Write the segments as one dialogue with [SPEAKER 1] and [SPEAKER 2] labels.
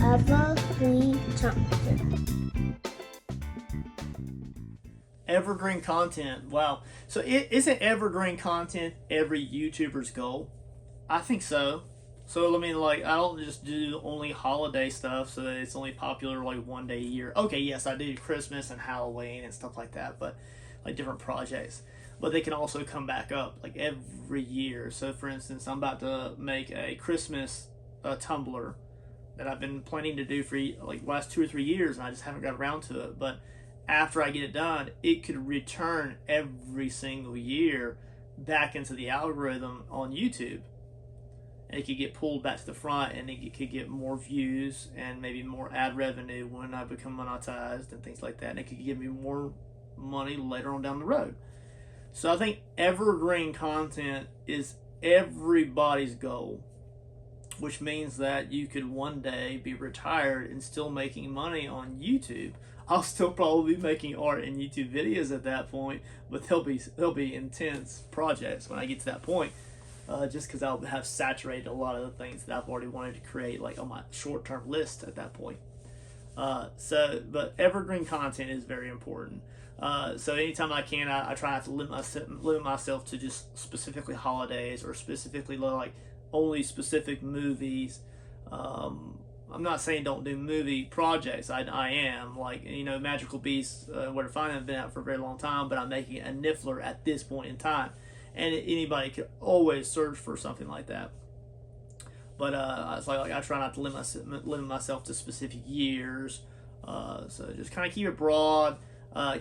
[SPEAKER 1] Evergreen content.
[SPEAKER 2] Evergreen content. Wow. So isn't evergreen content every YouTuber's goal? I think so. So I mean, like, I don't just do only holiday stuff, so that it's only popular like one day a year. Okay, yes, I do Christmas and Halloween and stuff like that, but like different projects. But they can also come back up like every year. So for instance, I'm about to make a Christmas tumbler that I've been planning to do for like last 2 or 3 years, and I just haven't got around to it. But after I get it done, it could return every single year back into the algorithm on YouTube. And it could get pulled back to the front, and it could get more views and maybe more ad revenue when I become monetized and things like that. And it could give me more money later on down the road. So I think evergreen content is everybody's goal, which means that you could one day be retired and still making money on YouTube. I'll still probably be making art and YouTube videos at that point, but they'll be intense projects when I get to that point. Just because I'll have saturated a lot of the things that I've already wanted to create, like on my short-term list at that point. But evergreen content is very important. So anytime I can, I try not to limit myself to just specifically holidays or specifically like only specific movies. I'm not saying don't do movie projects. I am, like, Magical Beasts, Where to Find Them have been out for a very long time, but I'm making a Niffler at this point in time, and anybody could always search for something like that. But it's like I try not to limit myself to specific years. So just kind of keep it broad,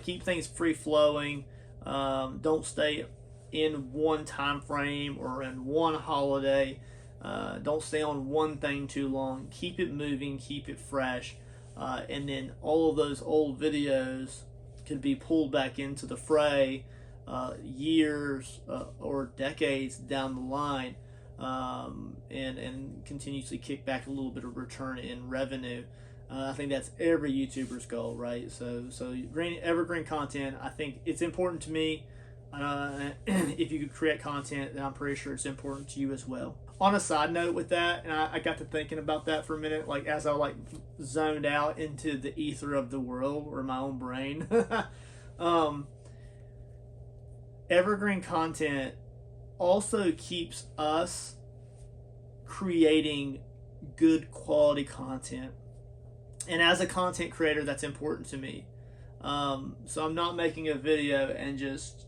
[SPEAKER 2] keep things free flowing. Don't stay in one time frame or in one holiday. Don't stay on one thing too long. Keep it moving, keep it fresh, and then all of those old videos could be pulled back into the fray years or decades down the line, and continuously kick back a little bit of return in revenue. I think that's every YouTuber's goal, right? So evergreen content, I think it's important to me. If you could create content, then I'm pretty sure it's important to you as well. On a side note with that, and I got to thinking about that for a minute, like as I like zoned out into the ether of the world or my own brain. Evergreen content also keeps us creating good quality content. And as a content creator, that's important to me. So I'm not making a video and just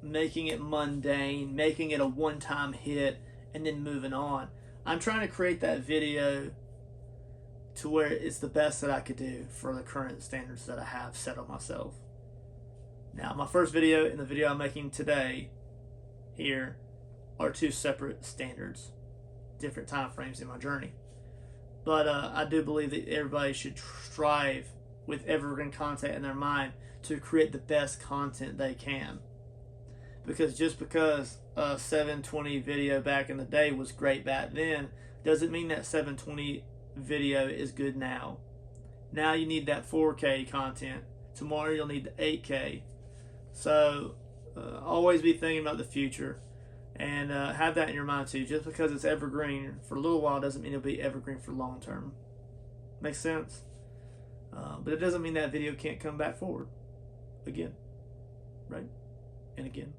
[SPEAKER 2] making it mundane, making it a one-time hit, and then moving on. I'm trying to create that video to where it's the best that I could do for the current standards that I have set on myself. Now, my first video and the video I'm making today here are two separate standards, different time frames in my journey. But I do believe that everybody should strive with evergreen content in their mind to create the best content they can. Because just because a 720 video back in the day was great back then doesn't mean that 720 video is good now. Now you need that 4K content. Tomorrow you'll need the 8K. So always be thinking about the future, and have that in your mind too. Just because it's evergreen for a little while doesn't mean it'll be evergreen for long term. Makes sense? But it doesn't mean that video can't come back forward again, right? And again.